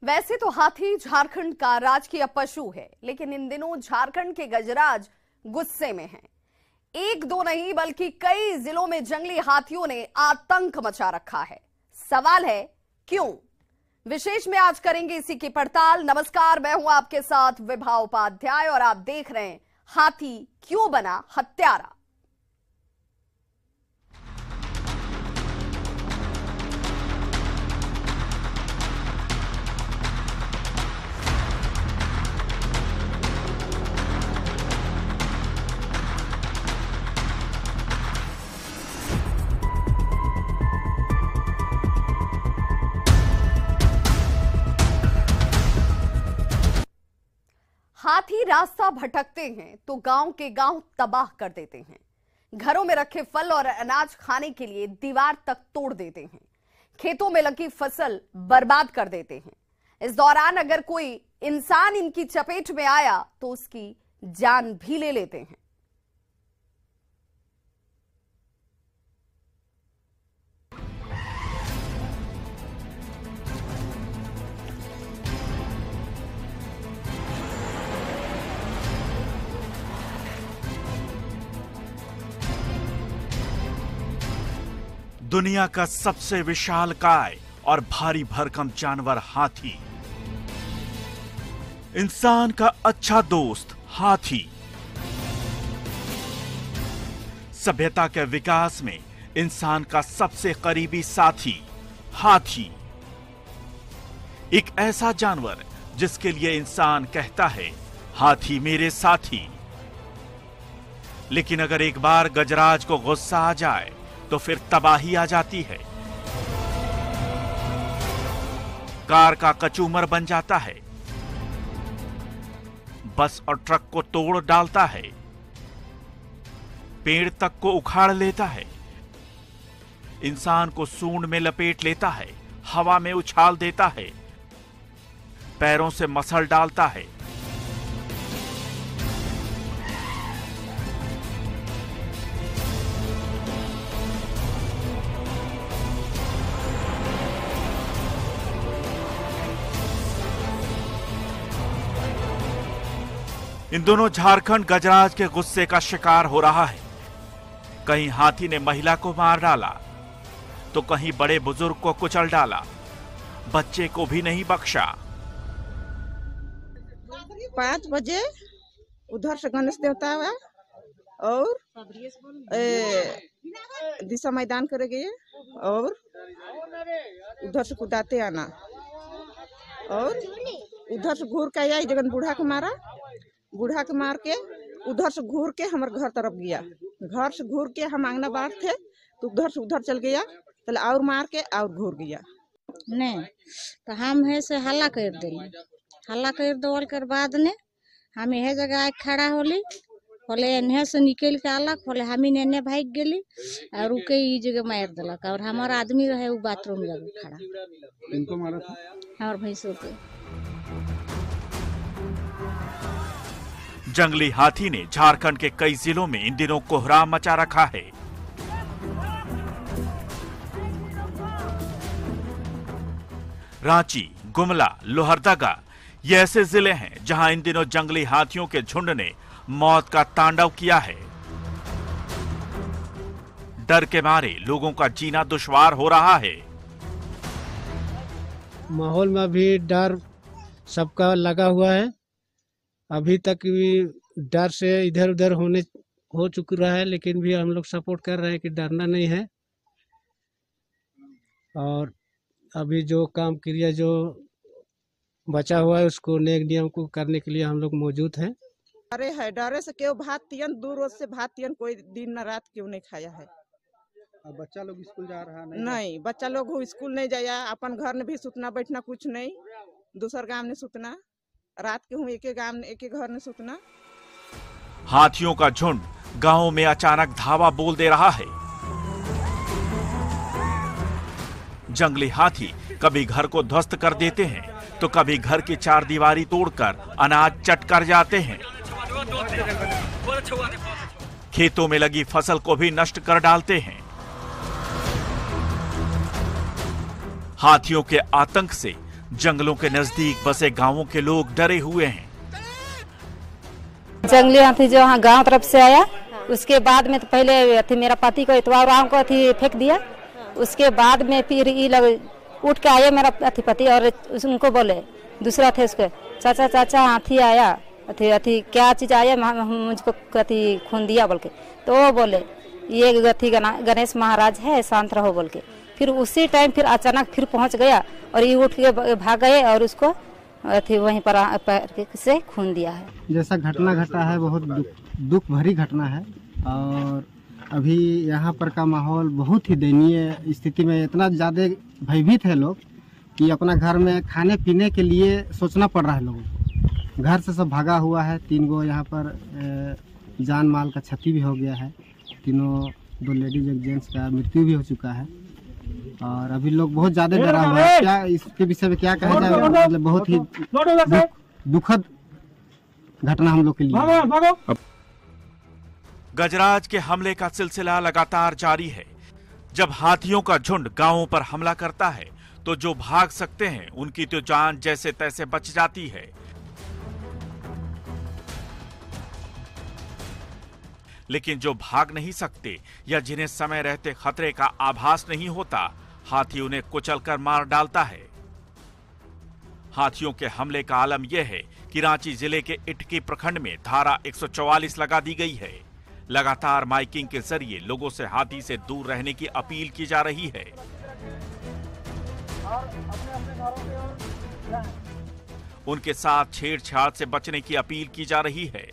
वैसे तो हाथी झारखंड का राजकीय पशु है, लेकिन इन दिनों झारखंड के गजराज गुस्से में हैं। एक दो नहीं बल्कि कई जिलों में जंगली हाथियों ने आतंक मचा रखा है। सवाल है क्यों? विशेष में आज करेंगे इसी की पड़ताल। नमस्कार, मैं हूं आपके साथ विभा उपाध्याय और आप देख रहे हैं हाथी क्यों बना हत्यारा। हाथी रास्ता भटकते हैं तो गांव के गांव तबाह कर देते हैं। घरों में रखे फल और अनाज खाने के लिए दीवार तक तोड़ देते हैं। खेतों में लगी फसल बर्बाद कर देते हैं। इस दौरान अगर कोई इंसान इनकी चपेट में आया तो उसकी जान भी ले लेते हैं। दुनिया का सबसे विशालकाय और भारी भरकम जानवर हाथी। इंसान का अच्छा दोस्त हाथी। सभ्यता के विकास में इंसान का सबसे करीबी साथी हाथी। एक ऐसा जानवर जिसके लिए इंसान कहता है हाथी मेरे साथी। लेकिन अगर एक बार गजराज को गुस्सा आ जाए तो फिर तबाही आ जाती है। कार का कचूमर बन जाता है, बस और ट्रक को तोड़ डालता है, पेड़ तक को उखाड़ लेता है, इंसान को सूंड में लपेट लेता है, हवा में उछाल देता है, पैरों से मसल डालता है। इन दोनों झारखंड गजराज के गुस्से का शिकार हो रहा है। कहीं हाथी ने महिला को मार डाला तो कहीं बड़े बुजुर्ग को कुचल डाला, बच्चे को भी नहीं बख्शा। 5 बजे उधर से गणेश देवता हुआ और दिशा मैदान करे गए और उधर से कुदाते आना और उधर से घूर के आया जगन बूढ़ा को मारा। बूढ़ा के मार के उधर से घूर के हमारे घर तरफ गया। घर से घूर के हम आंगना बाहर थे तो उधर से उधर चल गया, तो और मार के और घूर गया। नहीं तो हम है से हल्ला कर दिली। हल्ला कर देवल के बाद ने हम यह जगह खड़ा होली, बोले एने से निकल के अलग, बोले हम एने भाग गेली और उके ई जगह मार दिलक और हमारा आदमी रहे वो बाथरूम जगह खड़ा। इनको मारा था हमारे भैंसों के। जंगली हाथी ने झारखंड के कई जिलों में इन दिनों कोहराम मचा रखा है। रांची, गुमला, लोहरदगा ये ऐसे जिले हैं जहां इन दिनों जंगली हाथियों के झुंड ने मौत का तांडव किया है। डर के मारे लोगों का जीना दुश्वार हो रहा है। माहौल में भी डर सबका लगा हुआ है। अभी तक भी डर से इधर उधर हो चुका है, लेकिन भी हम लोग सपोर्ट कर रहे हैं कि डरना नहीं है। और अभी जो काम क्रिया जो बचा हुआ है उसको नेक नियम को करने के लिए हम लोग मौजूद हैं। अरे है डरे से क्यों भातियन दूर रोज से भातियन कोई दिन न रात क्यों नहीं खाया है। अब बच्चा लोग स्कूल जा रहा नहीं बच्चा लोग स्कूल नहीं जाया, अपन घर में भी सुतना बैठना कुछ नहीं, दूसर गांव में सुतना, रात के हूँ एक गांव एक घर में सुतना। हाथियों का झुंड गांवों में अचानक धावा बोल दे रहा है। जंगली हाथी कभी घर को ध्वस्त कर देते हैं तो कभी घर की चार दीवारी तोड़कर अनाज चट कर जाते हैं। खेतों में लगी फसल को भी नष्ट कर डालते हैं। हाथियों के आतंक से जंगलों के नजदीक बसे गांवों के लोग डरे हुए हैं। जंगली हाथी जो यहाँ गांव तरफ से आया, उसके बाद में तो पहले मेरा पति को इतवार राम को फेंक दिया। उसके बाद में फिर उठ के आया मेरा पति और उनको बोले, दूसरा थे उसको, चाचा चाचा हाथी आया, अथी क्या चीज आया, मुझको खून दिया बोल के। तो वो बोले ये गणेश महाराज है, शांत रहो बोल के। फिर उसी टाइम फिर अचानक फिर पहुंच गया और ये उठ के भाग गए और उसको वहीं पर से खून दिया है। जैसा घटना घटा है बहुत दुख भरी घटना है और अभी यहाँ पर का माहौल बहुत ही दयनीय स्थिति में, इतना ज़्यादा भयभीत है लोग कि अपना घर में खाने पीने के लिए सोचना पड़ रहा है लोगों। घर से सब भागा हुआ है। 3 गो यहाँ पर जान माल का क्षति भी हो गया है। तीनों, 2 लेडीज एक जेंट्स का मृत्यु भी हो चुका है और अभी लोग बहुत ज़्यादा डरा हुआ है। क्या इसके विषय में क्या कहा जाए, मतलब बहुत ही दुखद घटना हम लोग के लिए। गजराज के हमले का सिलसिला लगातार जारी है। जब हाथियों का झुंड गांवों पर हमला करता है तो जो भाग सकते हैं उनकी तो जान जैसे तैसे बच जाती है, लेकिन जो भाग नहीं सकते या जिन्हें समय रहते खतरे का आभास नहीं होता, हाथी उन्हें कुचलकर मार डालता है। हाथियों के हमले का आलम यह है कि रांची जिले के इटकी प्रखंड में धारा 144 लगा दी गई है। लगातार माइकिंग के जरिए लोगों से हाथी से दूर रहने की अपील की जा रही है। उनके साथ छेड़छाड़ से बचने की अपील की जा रही है।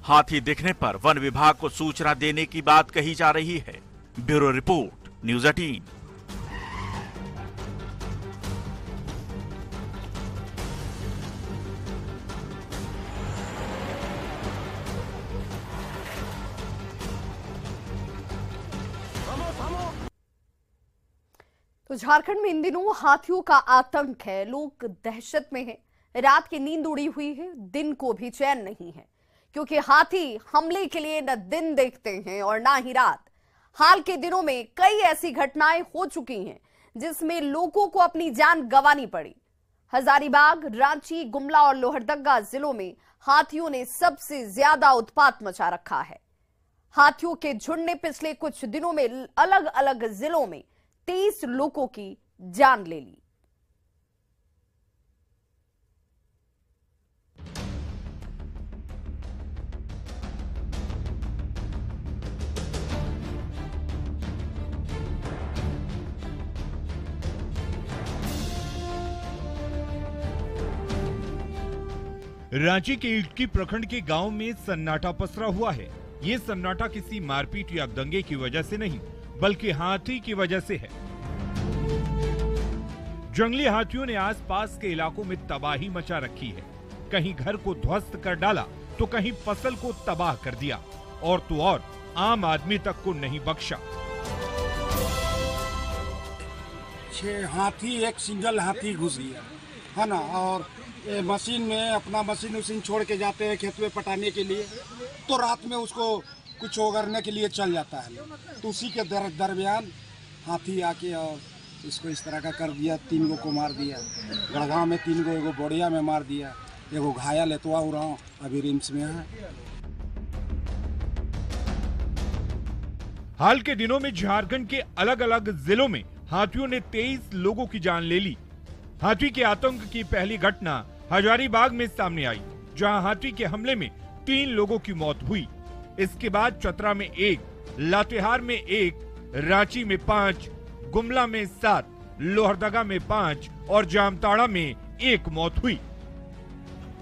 हाथी दिखने पर वन विभाग को सूचना देने की बात कही जा रही है। Bureau report, news 18। तो झारखंड में इन दिनों हाथियों का आतंक है। लोग दहशत में हैं। रात की नींद उड़ी हुई है, दिन को भी चैन नहीं है, क्योंकि हाथी हमले के लिए न दिन देखते हैं और ना ही रात। हाल के दिनों में कई ऐसी घटनाएं हो चुकी हैं जिसमें लोगों को अपनी जान गंवानी पड़ी। हजारीबाग, रांची, गुमला और लोहरदगा जिलों में हाथियों ने सबसे ज्यादा उत्पात मचा रखा है। हाथियों के झुंड ने पिछले कुछ दिनों में अलग अलग जिलों में 23 लोगों की जान ले ली। रांची के इटकी प्रखंड के गांव में सन्नाटा पसरा हुआ है। ये सन्नाटा किसी मारपीट या दंगे की वजह से नहीं, बल्कि हाथी की वजह से है। जंगली हाथियों ने आसपास के इलाकों में तबाही मचा रखी है। कहीं घर को ध्वस्त कर डाला तो कहीं फसल को तबाह कर दिया और तो और आम आदमी तक को नहीं बख्शा। 6 हाथी, एक सिंगल हाथी घुस गया है ना, और मशीन में अपना मशीन छोड़ के जाते हैं खेत में पटाने के लिए, तो रात में उसको कुछ उगरने के लिए चल जाता है। तो उसी के दरमियान हाथी आके और इसको इस तरह का कर दिया। 3 गो को मार दिया। गढ़गांव में 3 गो, एगो बोड़िया में मार दिया, एगो घायल लेतवा उड़ाव अभी रिम्स में है। हाल के दिनों में झारखंड के अलग अलग जिलों में हाथियों ने 23 लोगों की जान ले ली। हाथी के आतंक की पहली घटना हजारीबाग में सामने आई, जहां हाथी के हमले में 3 लोगों की मौत हुई। इसके बाद चतरा में 1, लातेहार में 1, रांची में 5, गुमला में 7, लोहरदगा में 5 और जामताड़ा में 1 मौत हुई।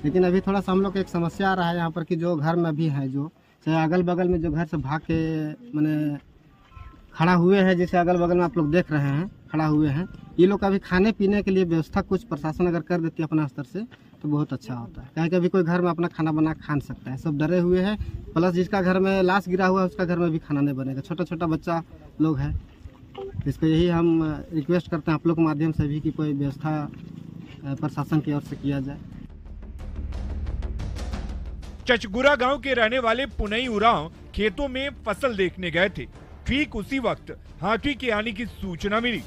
लेकिन अभी थोड़ा सा हम लोग एक समस्या आ रहा है यहाँ पर कि जो घर में भी है, जो चाहे अगल बगल में जो घर से भाग के मैंने खड़ा हुए हैं, जैसे अगल बगल में आप लोग देख रहे हैं खड़ा हुए हैं, ये लोग अभी खाने पीने के लिए व्यवस्था कुछ प्रशासन अगर कर देती है अपना स्तर से तो बहुत अच्छा होता है। कहीं कभी कोई घर में अपना खाना बना खा सकता है। सब डरे हुए हैं, प्लस जिसका घर में लाश गिरा हुआ है उसका घर में भी खाना नहीं बनेगा। छोटा छोटा बच्चा लोग है। इसको यही हम रिक्वेस्ट करते हैं आप लोग के माध्यम से भी कि कोई व्यवस्था प्रशासन की ओर से किया जाए। चचगुरा गांव के रहने वाले पुनई उरांव खेतों में फसल देखने गए थे। ठीक उसी वक्त हाथी के आने की सूचना मिली।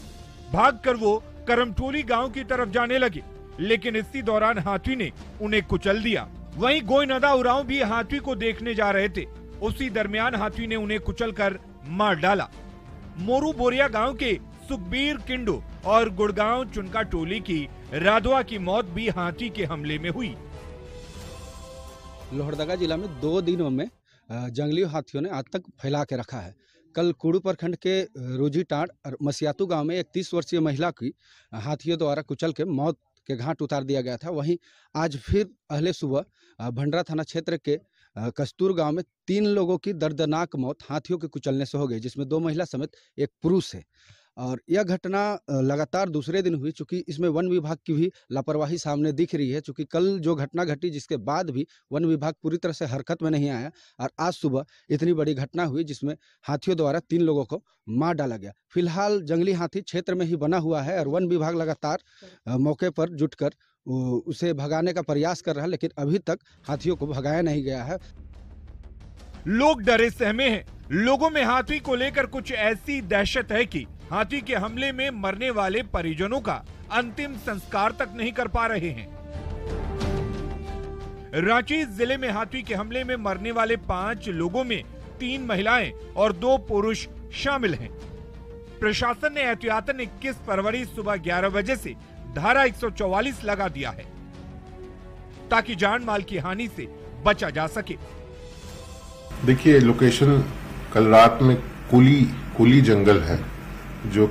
भागकर वो करमटोली गांव की तरफ जाने लगे, लेकिन इसी दौरान हाथी ने उन्हें कुचल दिया। वहीं गोइनदा उरांव भी हाथी को देखने जा रहे थे। उसी दरमियान हाथी ने उन्हें कुचलकर मार डाला। मोरू बोरिया गांव के सुखबीर किंडो और गुड़गांव चुनका टोली की राधवा की मौत भी हाथी के हमले में हुई। लोहरदगा जिला में 2 दिनों में जंगली हाथियों ने आतंक फैला के रखा है। कल कुड़ू प्रखंड के रोजीटांड और मसियातू गांव में एक 30 वर्षीय महिला की हाथियों द्वारा कुचल के मौत के घाट उतार दिया गया था। वहीं आज फिर अहले सुबह भंडरा थाना क्षेत्र के कस्तूर गांव में 3 लोगों की दर्दनाक मौत हाथियों के कुचलने से हो गई, जिसमें 2 महिला समेत एक पुरुष है। और यह घटना लगातार दूसरे दिन हुई, चूंकि इसमें वन विभाग की भी लापरवाही सामने दिख रही है। चूंकि कल जो घटना घटी जिसके बाद भी वन विभाग पूरी तरह से हरकत में नहीं आया और आज सुबह इतनी बड़ी घटना हुई जिसमें हाथियों द्वारा 3 लोगों को मार डाला गया। फिलहाल जंगली हाथी क्षेत्र में ही बना हुआ है और वन विभाग लगातार मौके पर जुटकर उसे भगाने का प्रयास कर रहा है, लेकिन अभी तक हाथियों को भगाया नहीं गया है। लोग डरे सहमे हैं। लोगों में हाथी को लेकर कुछ ऐसी दहशत है कि हाथी के हमले में मरने वाले परिजनों का अंतिम संस्कार तक नहीं कर पा रहे हैं। रांची जिले में हाथी के हमले में मरने वाले 5 लोगों में 3 महिलाएं और 2 पुरुष शामिल हैं। प्रशासन ने एहतियातन 21 फरवरी सुबह 11 बजे से धारा 144 लगा दिया है ताकि जान माल की हानि से बचा जा सके। देखिए, लोकेशन कल रात में कुली जंगल है, जो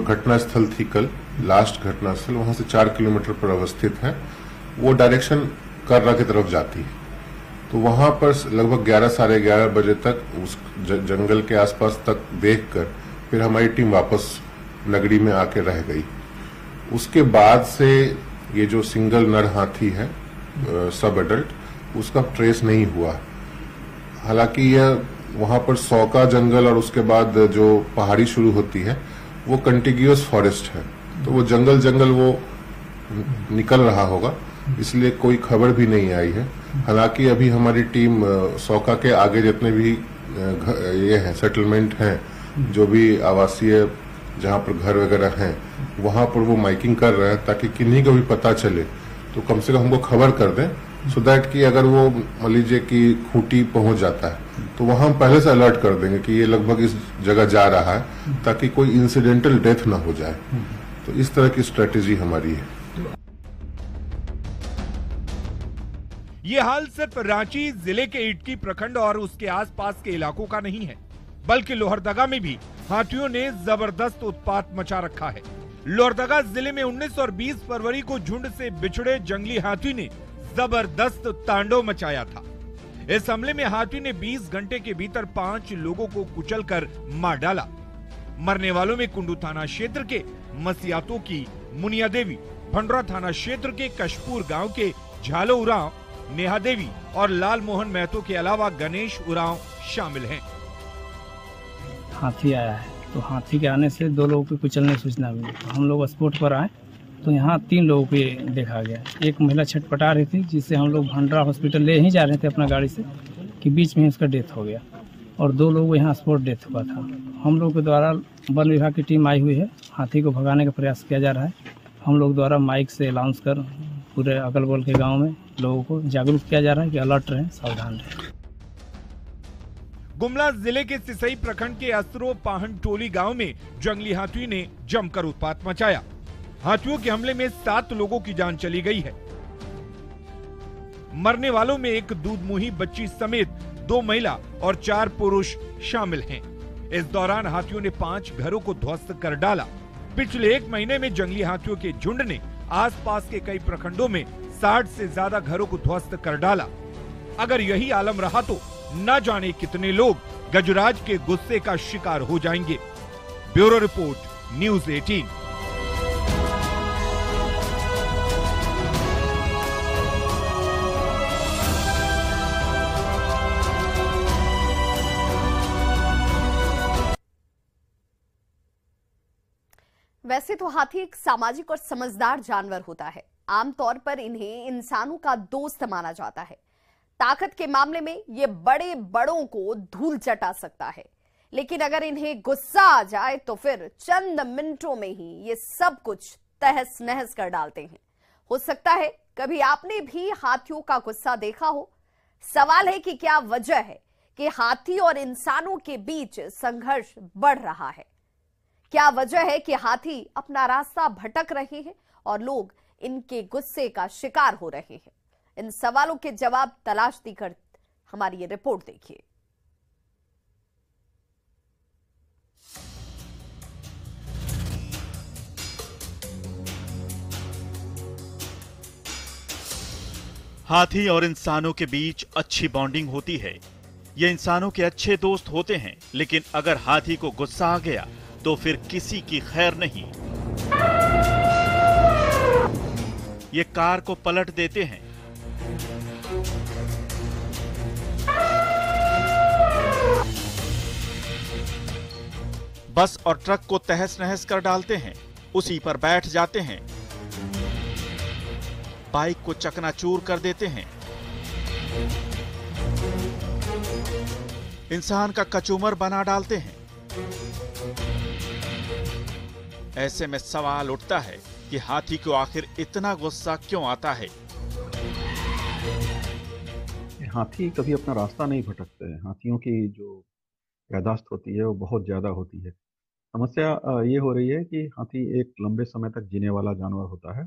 घटना स्थल थी कल, लास्ट घटना स्थल वहां से 4 किलोमीटर पर अवस्थित है। वो डायरेक्शन कर्रा की तरफ जाती है। तो वहां पर लगभग 11 साढ़े 11 बजे तक उस जंगल के आसपास तक देखकर फिर हमारी टीम वापस नगरी में आके रह गई। उसके बाद से ये जो सिंगल नर हाथी है सब एडल्ट, उसका ट्रेस नहीं हुआ। हालांकि यह वहां पर सौका जंगल और उसके बाद जो पहाड़ी शुरू होती है वो कंटिग्यूअस फॉरेस्ट है, तो वो जंगल वो निकल रहा होगा, इसलिए कोई खबर भी नहीं आई है। हालांकि अभी हमारी टीम सौका के आगे जितने भी ये हैं सेटलमेंट हैं, जो भी आवासीय जहां पर घर वगैरह हैं, वहां पर वो माइकिंग कर रहे हैं ताकि किन्हीं को भी पता चले तो कम से कम हमको खबर कर दें, सो दैट कि अगर वो मान लीजिए कि खूंटी पहुंच जाता है तो वहां हम पहले से अलर्ट कर देंगे कि ये लगभग इस जगह जा रहा है, ताकि कोई इंसिडेंटल डेथ ना हो जाए। तो इस तरह की स्ट्रेटेजी हमारी है। ये हाल सिर्फ रांची जिले के इटकी प्रखंड और उसके आसपास के इलाकों का नहीं है, बल्कि लोहरदगा में भी हाथियों ने जबरदस्त उत्पात मचा रखा है। लोहरदगा जिले में 19 और 20 फरवरी को झुंड से बिछड़े जंगली हाथी ने जबरदस्त तांडव मचाया था। इस हमले में हाथी ने 20 घंटे के भीतर 5 लोगों को कुचलकर मार डाला। मरने वालों में कुंडू थाना क्षेत्र के मसियातों की मुनिया देवी, भंडरा थाना क्षेत्र के कशपुर गांव के झालो उरांव, नेहा देवी और लाल मोहन महतो के अलावा गणेश उरांव शामिल हैं। हाथी आया है, तो हाथी के आने से 2 लोगों को कुचलने की सूचना मिली, तो हम लोग स्पॉट पर आए तो यहाँ 3 लोगों को देखा गया। एक महिला छटपटा रही थी, जिससे हम लोग भंडरा हॉस्पिटल ले ही जा रहे थे अपना गाड़ी से, कि बीच में उसका डेथ हो गया और 2 लोग यहाँ स्पॉट डेथ हुआ था। हम लोग के द्वारा वन विभाग की टीम आई हुई है, हाथी को भगाने का प्रयास किया जा रहा है। हम लोग द्वारा माइक से अनाउंस कर पूरे अगल बगल के गाँव में लोगों को जागरूक किया जा रहा है कि अलर्ट रहें, सावधान रहें। गुमला जिले के सिसई प्रखंड के असरो पाहन टोली गांव में जंगली हाथी ने जमकर उत्पात मचाया। हाथियों के हमले में 7 लोगों की जान चली गई है। मरने वालों में एक दूधमुही बच्ची समेत 2 महिला और 4 पुरुष शामिल हैं। इस दौरान हाथियों ने 5 घरों को ध्वस्त कर डाला। पिछले 1 महीने में जंगली हाथियों के झुंड ने आसपास के कई प्रखंडों में 60 से ज्यादा घरों को ध्वस्त कर डाला। अगर यही आलम रहा तो न जाने कितने लोग गजराज के गुस्से का शिकार हो जाएंगे। Bureau report, news 18। वैसे तो हाथी एक सामाजिक और समझदार जानवर होता है। आमतौर पर इन्हें इंसानों का दोस्त माना जाता है। ताकत के मामले में ये बड़ों को धूल चटा सकता है। लेकिन अगर इन्हें गुस्सा आ जाए तो फिर चंद मिनटों में ही ये सब कुछ तहस नहस कर डालते हैं। हो सकता है कभी आपने भी हाथियों का गुस्सा देखा हो। सवाल है कि क्या वजह है कि हाथी और इंसानों के बीच संघर्ष बढ़ रहा है? क्या वजह है कि हाथी अपना रास्ता भटक रहे हैं और लोग इनके गुस्से का शिकार हो रहे हैं? इन सवालों के जवाब तलाशती कर हमारी ये रिपोर्ट देखिए। हाथी और इंसानों के बीच अच्छी बॉन्डिंग होती है। ये इंसानों के अच्छे दोस्त होते हैं, लेकिन अगर हाथी को गुस्सा आ गया तो फिर किसी की खैर नहीं। ये कार को पलट देते हैं, बस और ट्रक को तहस नहस कर डालते हैं, उसी पर बैठ जाते हैं, बाइक को चकनाचूर कर देते हैं, इंसान का कचूमर बना डालते हैं। ऐसे में सवाल उठता है कि हाथी को आखिर इतना गुस्सा क्यों आता है? हाथी कभी अपना रास्ता नहीं भटकते हैं। हाथियों की जो याददाश्त होती है वो बहुत ज़्यादा होती है। समस्या ये हो रही है कि हाथी एक लंबे समय तक जीने वाला जानवर होता है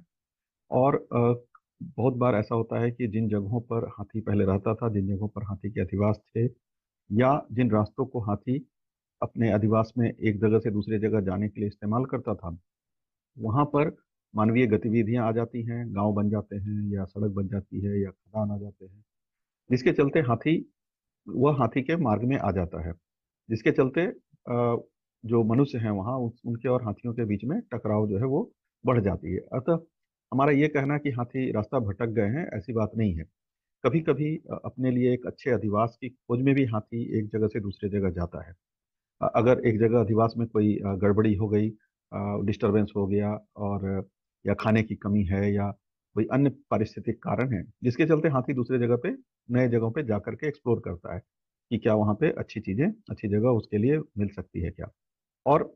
और बहुत बार ऐसा होता है कि जिन जगहों पर हाथी पहले रहता था, जिन जगहों पर हाथी के अधिवास थे, या जिन रास्तों को हाथी अपने अधिवास में एक जगह से दूसरी जगह जाने के लिए इस्तेमाल करता था, वहाँ पर मानवीय गतिविधियाँ आ जाती हैं, गांव बन जाते हैं या सड़क बन जाती है या खदान आ जाते हैं, जिसके चलते हाथी के मार्ग में आ जाता है, जिसके चलते जो मनुष्य हैं वहाँ उनके और हाथियों के बीच में टकराव जो है वो बढ़ जाती है। अतः हमारा ये कहना कि हाथी रास्ता भटक गए हैं, ऐसी बात नहीं है। कभी कभी अपने लिए एक अच्छे अधिवास की खोज में भी हाथी एक जगह से दूसरी जगह जाता है। अगर एक जगह अधिवास में कोई गड़बड़ी हो गई, डिस्टरबेंस हो गया, और या खाने की कमी है या कोई अन्य पारिस्थितिक कारण है, जिसके चलते हाथी दूसरे जगह पे नए जगहों पे जाकर के एक्सप्लोर करता है कि क्या वहाँ पे अच्छी जगह उसके लिए मिल सकती है क्या। और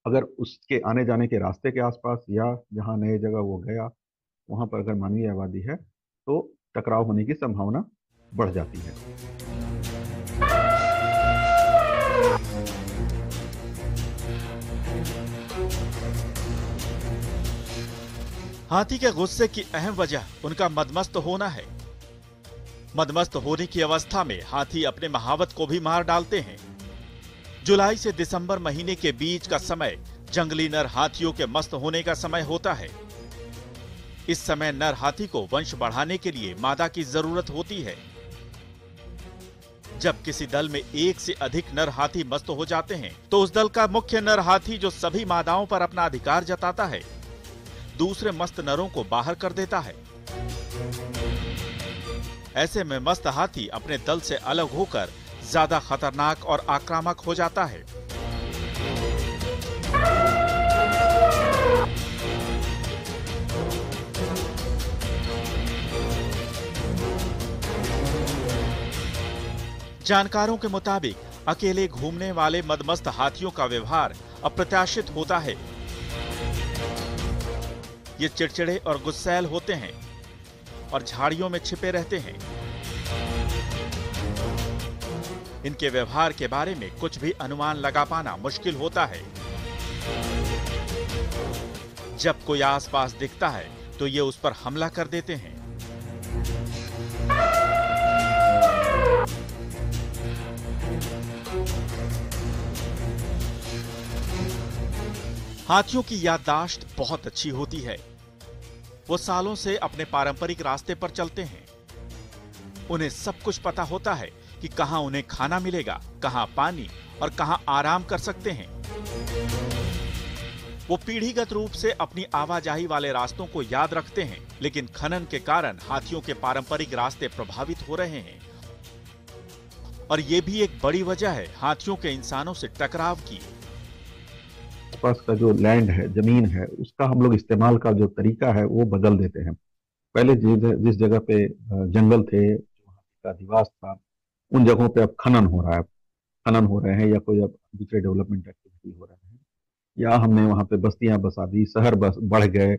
अगर उसके आने जाने के रास्ते के आसपास या जहाँ नए जगह वो गया वहाँ पर अगर मानवीय आबादी है तो टकराव होने की संभावना बढ़ जाती है। हाथी के गुस्से की अहम वजह उनका मदमस्त होना है। मदमस्त होने की अवस्था में हाथी अपने महावत को भी मार डालते हैं। जुलाई से दिसंबर महीने के बीच का समय जंगली नर हाथियों के मस्त होने का समय होता है। इस समय नर हाथी को वंश बढ़ाने के लिए मादा की जरूरत होती है। जब किसी दल में एक से अधिक नर हाथी मस्त हो जाते हैं तो उस दल का मुख्य नर हाथी, जो सभी मादाओं पर अपना अधिकार जताता है, दूसरे मस्त नरों को बाहर कर देता है। ऐसे में मस्त हाथी अपने दल से अलग होकर ज्यादा खतरनाक और आक्रामक हो जाता है। जानकारों के मुताबिक अकेले घूमने वाले मदमस्त हाथियों का व्यवहार अप्रत्याशित होता है। ये चिड़चिड़े और गुस्सैल होते हैं और झाड़ियों में छिपे रहते हैं। इनके व्यवहार के बारे में कुछ भी अनुमान लगा पाना मुश्किल होता है। जब कोई आसपास दिखता है तो ये उस पर हमला कर देते हैं। हाथियों की याददाश्त बहुत अच्छी होती है। वो सालों से अपने पारंपरिक रास्ते पर चलते हैं। उन्हें सब कुछ पता होता है कि कहां उन्हें खाना मिलेगा, कहां पानी और कहां आराम कर सकते हैं। वो पीढ़ीगत रूप से अपनी आवाजाही वाले रास्तों को याद रखते हैं, लेकिन खनन के कारण हाथियों के पारंपरिक रास्ते प्रभावित हो रहे हैं। और ये भी एक बड़ी वजह है हाथियों के इंसानों से टकराव की। आसपास का जो लैंड है, जमीन है, उसका हम लोग इस्तेमाल का जो तरीका है वो बदल देते हैं। पहले जिस जगह पे जंगल थे, जो हाथी का अधिवास था, उन जगहों पे अब खनन हो रहा है। खनन हो रहे हैं या कोई अब दूसरे डेवलपमेंट एक्टिविटी हो रहे हैं, या हमने वहाँ पे बस्तियां बसा दी, शहर बढ़ गए।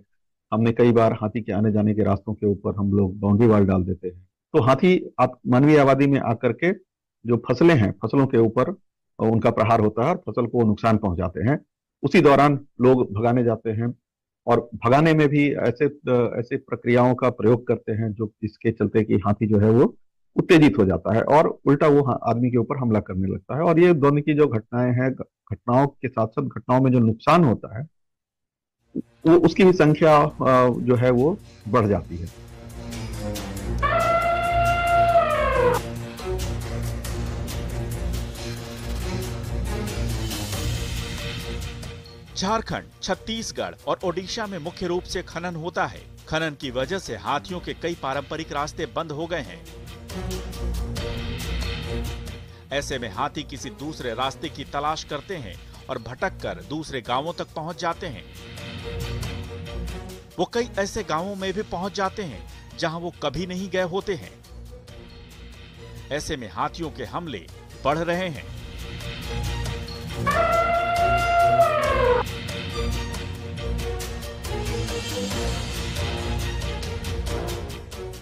हमने कई बार हाथी के आने जाने के रास्तों के ऊपर हम लोग बाउंड्री वॉल डाल देते हैं, तो हाथी मानवीय आबादी में आकर के जो फसलें हैं, फसलों के ऊपर उनका प्रहार होता है और फसल को नुकसान पहुंचाते हैं। उसी दौरान लोग भगाने जाते हैं और भगाने में भी ऐसे प्रक्रियाओं का प्रयोग करते हैं जो जिसके चलते कि हाथी जो है वो उत्तेजित हो जाता है और उल्टा वो आदमी के ऊपर हमला करने लगता है। और ये दोनों की जो घटनाएं हैं, घटनाओं के साथ साथ घटनाओं में जो नुकसान होता है वो उसकी भी संख्या जो है वो बढ़ जाती है। झारखंड, छत्तीसगढ़ और ओडिशा में मुख्य रूप से खनन होता है। खनन की वजह से हाथियों के कई पारंपरिक रास्ते बंद हो गए हैं। ऐसे में हाथी किसी दूसरे रास्ते की तलाश करते हैं और भटक कर दूसरे गांवों तक पहुंच जाते हैं। वो कई ऐसे गांवों में भी पहुंच जाते हैं जहां वो कभी नहीं गए होते हैं। ऐसे में हाथियों के हमले बढ़ रहे हैं।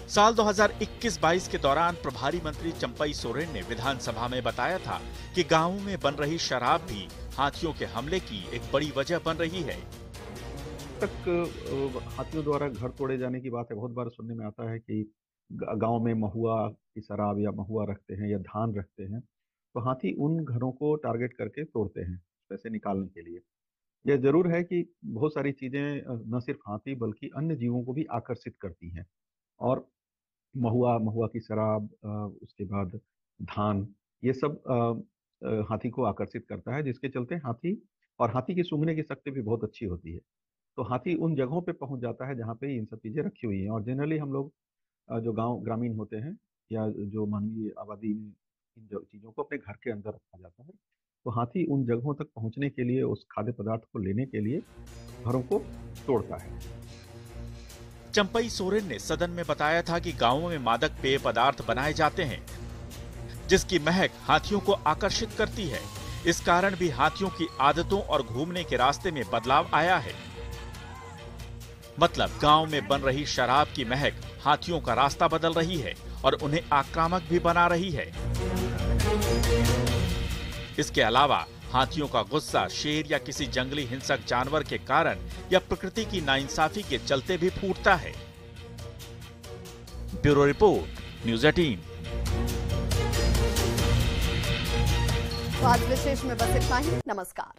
साल 2021-22 के दौरान प्रभारी मंत्री चंपई सोरेन ने विधानसभा में बताया था कि गांवों में बन रही शराब भी हाथियों के हमले की एक बड़ी वजह बन रही है। तक हाथियों द्वारा घर तोड़े जाने की बात है, बहुत बार सुनने में आता है कि गांव में महुआ की शराब या महुआ रखते हैं या धान रखते हैं, तो हाथी उन घरों को टारगेट करके तोड़ते हैं पैसे निकालने के लिए। यह जरूर है कि बहुत सारी चीजें न सिर्फ हाथी बल्कि अन्य जीवों को भी आकर्षित करती हैं, और महुआ की शराब, उसके बाद धान, ये सब हाथी को आकर्षित करता है, जिसके चलते हाथी की सूंघने की शक्ति भी बहुत अच्छी होती है। तो हाथी उन जगहों पे पहुंच जाता है जहाँ पे इन सब चीजें रखी हुई हैं। और जनरली हम लोग जो ग्रामीण होते हैं या जो मानवीय आबादी में इन चीजों को अपने घर के अंदर रखा जाता है, तो हाथी उन जगहों तक पहुंचने के लिए, उस खाद्य पदार्थ को लेने के लिए घरों को तोड़ता है। चंपई सोरेन ने सदन में बताया था कि गांवों में मादक पेय पदार्थ बनाए जाते हैं जिसकी महक हाथियों को आकर्षित करती है। इस कारण भी हाथियों की आदतों और घूमने के रास्ते में बदलाव आया है। मतलब गांव में बन रही शराब की महक हाथियों का रास्ता बदल रही है और उन्हें आक्रामक भी बना रही है। इसके अलावा हाथियों का गुस्सा शेर या किसी जंगली हिंसक जानवर के कारण या प्रकृति की नाइंसाफी के चलते भी फूटता है। Bureau report, news 18। तो आज विशेष में बस इतना ही। नमस्कार।